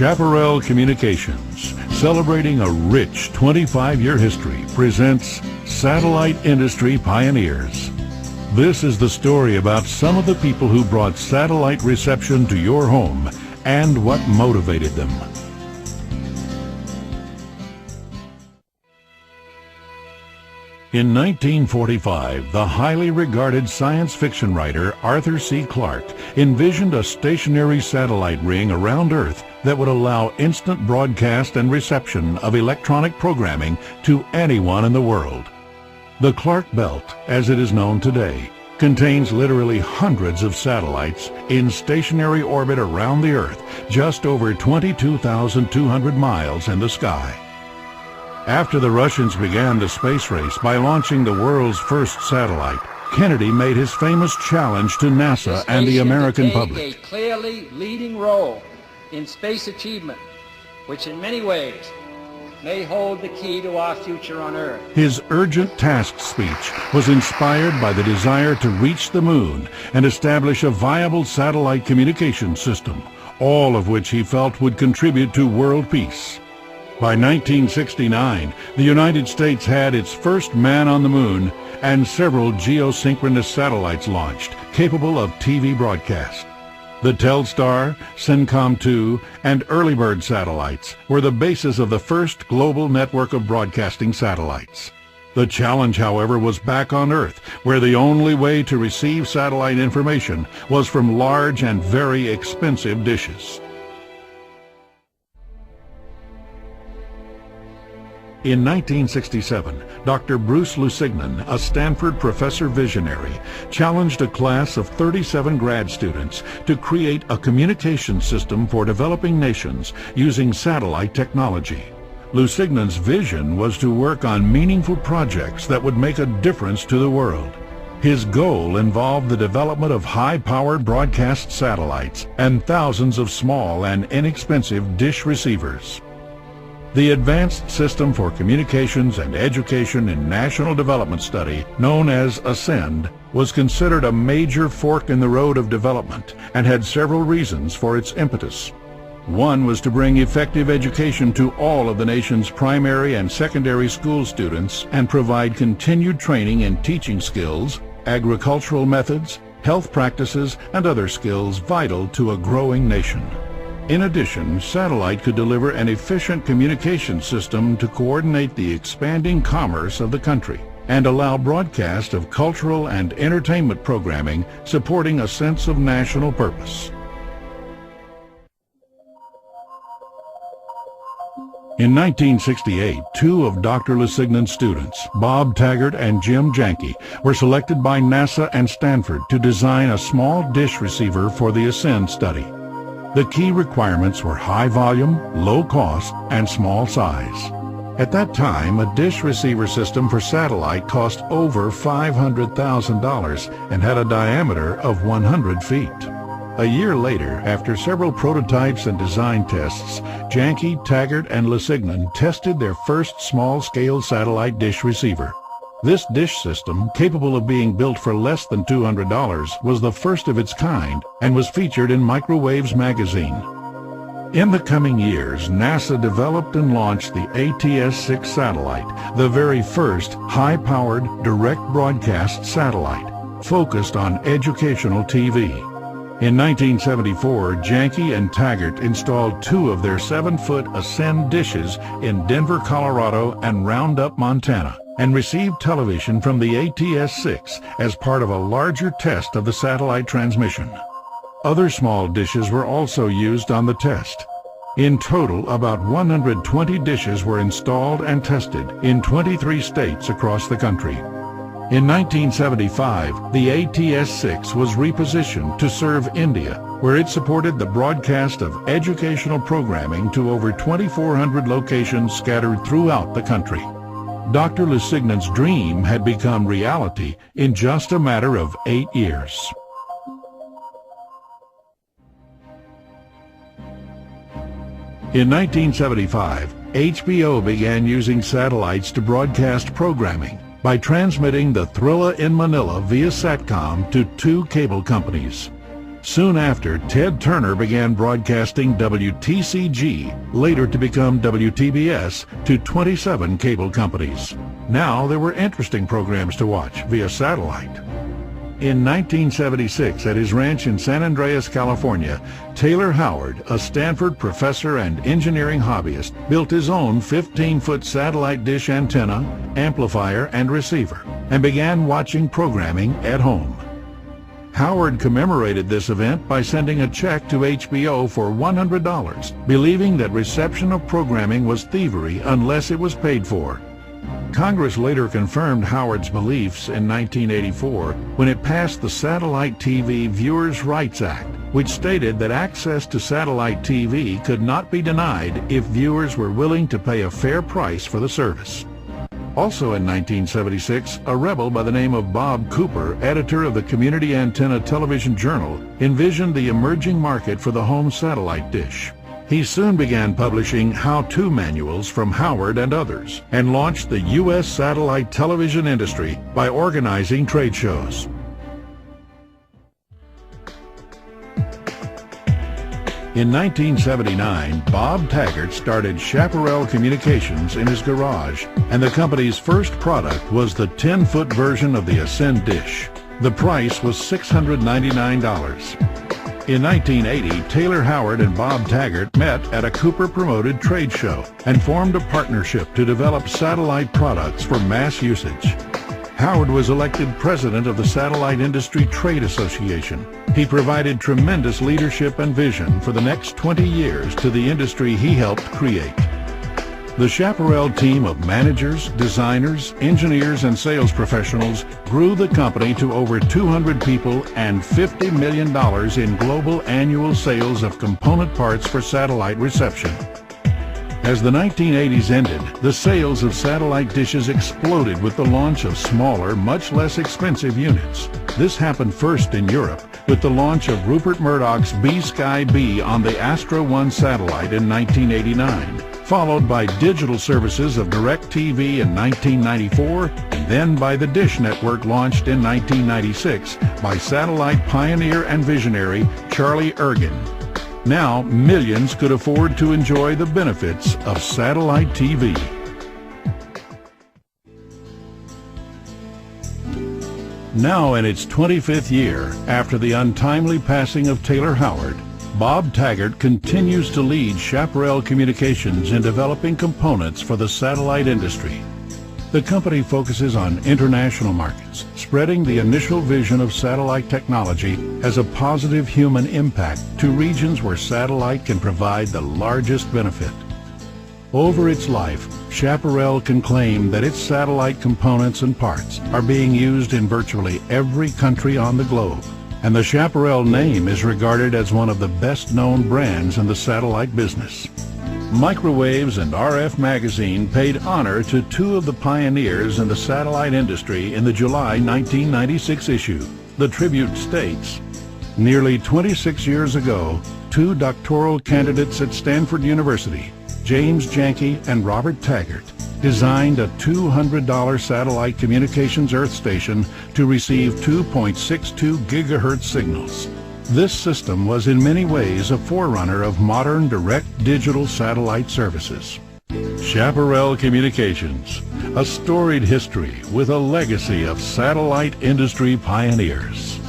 Chaparral Communications, celebrating a rich 25-year history, presents Satellite Industry Pioneers. This is the story about some of the people who brought satellite reception to your home and what motivated them. In 1945, the highly regarded science fiction writer Arthur C. Clarke envisioned a stationary satellite ring around Earth that would allow instant broadcast and reception of electronic programming to anyone in the world. The Clarke Belt, as it is known today, contains literally hundreds of satellites in stationary orbit around the Earth, just over 22,200 miles in the sky. After the Russians began the space race by launching the world's first satellite, Kennedy made his famous challenge to NASA and the American public. A clearly leading role in space achievement, which in many ways may hold the key to our future on Earth. His urgent task speech was inspired by the desire to reach the moon and establish a viable satellite communication system, all of which he felt would contribute to world peace. By 1969, the United States had its first man on the moon and several geosynchronous satellites launched, capable of TV broadcast. The Telstar, CENTCOM-2, and Earlybird satellites were the basis of the first global network of broadcasting satellites. The challenge, however, was back on Earth, where the only way to receive satellite information was from large and very expensive dishes. In 1967, Dr. Bruce Lusignan, a Stanford professor visionary, challenged a class of 37 grad students to create a communication system for developing nations using satellite technology. Lusignan's vision was to work on meaningful projects that would make a difference to the world. His goal involved the development of high-powered broadcast satellites and thousands of small and inexpensive dish receivers. The Advanced System for Communications and Education in National Development Study, known as ASCEND, was considered a major fork in the road of development and had several reasons for its impetus. One was to bring effective education to all of the nation's primary and secondary school students and provide continued training in teaching skills, agricultural methods, health practices, and other skills vital to a growing nation. In addition, satellite could deliver an efficient communication system to coordinate the expanding commerce of the country and allow broadcast of cultural and entertainment programming supporting a sense of national purpose. In 1968, two of Dr. Lusignan's students, Bob Taggart and Jim Janke, were selected by NASA and Stanford to design a small dish receiver for the ASCEND study. The key requirements were high volume, low cost, and small size. At that time, a dish receiver system for satellite cost over $500,000 and had a diameter of 100 feet. A year later, after several prototypes and design tests, Janke, Taggart, and Lusignan tested their first small-scale satellite dish receiver. This dish system, capable of being built for less than $200, was the first of its kind and was featured in Microwaves magazine. In the coming years, NASA developed and launched the ATS-6 satellite, the very first high-powered direct broadcast satellite, focused on educational TV. In 1974, Janke and Taggart installed two of their 7-foot ASCEND dishes in Denver, Colorado and Roundup, Montana, and received television from the ATS-6 as part of a larger test of the satellite transmission. Other small dishes were also used on the test. In total, about 120 dishes were installed and tested in 23 states across the country. In 1975, the ATS-6 was repositioned to serve India, where it supported the broadcast of educational programming to over 2,400 locations scattered throughout the country. Dr. Lusignan's dream had become reality in just a matter of 8 years. In 1975, HBO began using satellites to broadcast programming by transmitting the Thrilla in Manila via SATCOM to two cable companies. Soon after, Ted Turner began broadcasting WTCG, later to become WTBS, to 27 cable companies. Now there were interesting programs to watch via satellite. In 1976, at his ranch in San Andreas, California, Taylor Howard, a Stanford professor and engineering hobbyist, built his own 15-foot satellite dish antenna, amplifier, and receiver, and began watching programming at home. Howard commemorated this event by sending a check to HBO for $100, believing that reception of programming was thievery unless it was paid for. Congress later confirmed Howard's beliefs in 1984 when it passed the Satellite TV Viewers' Rights Act, which stated that access to satellite TV could not be denied if viewers were willing to pay a fair price for the service. Also in 1976, a rebel by the name of Bob Cooper, editor of the Community Antenna Television Journal, envisioned the emerging market for the home satellite dish. He soon began publishing how-to manuals from Howard and others, and launched the U.S. satellite television industry by organizing trade shows. In 1979, Bob Taggart started Chaparral Communications in his garage, and the company's first product was the 10-foot version of the Ascend dish. The price was $699. In 1980, Taylor Howard and Bob Taggart met at a Cooper-promoted trade show and formed a partnership to develop satellite products for mass usage. Howard was elected president of the Satellite Industry Trade Association. He provided tremendous leadership and vision for the next 20 years to the industry he helped create. The Chaparral team of managers, designers, engineers, and sales professionals grew the company to over 200 people and $50 million in global annual sales of component parts for satellite reception. As the 1980s ended, the sales of satellite dishes exploded with the launch of smaller, much less expensive units. This happened first in Europe with the launch of Rupert Murdoch's B-Sky B on the Astra 1 satellite in 1989. Followed by digital services of DirecTV in 1994, and then by the Dish Network launched in 1996 by satellite pioneer and visionary Charlie Ergen. Now, millions could afford to enjoy the benefits of satellite TV. Now in its 25th year, after the untimely passing of Taylor Howard, Bob Taggart continues to lead Chaparral Communications in developing components for the satellite industry. The company focuses on international markets, spreading the initial vision of satellite technology as a positive human impact to regions where satellite can provide the largest benefit. Over its life, Chaparral can claim that its satellite components and parts are being used in virtually every country on the globe, and the Chaparral name is regarded as one of the best-known brands in the satellite business. Microwaves and RF Magazine paid honor to two of the pioneers in the satellite industry in the July 1996 issue. The tribute states, "Nearly 26 years ago, two doctoral candidates at Stanford University, James Janke and Robert Taggart, designed a $200 satellite communications earth station to receive 2.62 gigahertz signals. This system was in many ways a forerunner of modern direct digital satellite services." Chaparral Communications, a storied history with a legacy of satellite industry pioneers.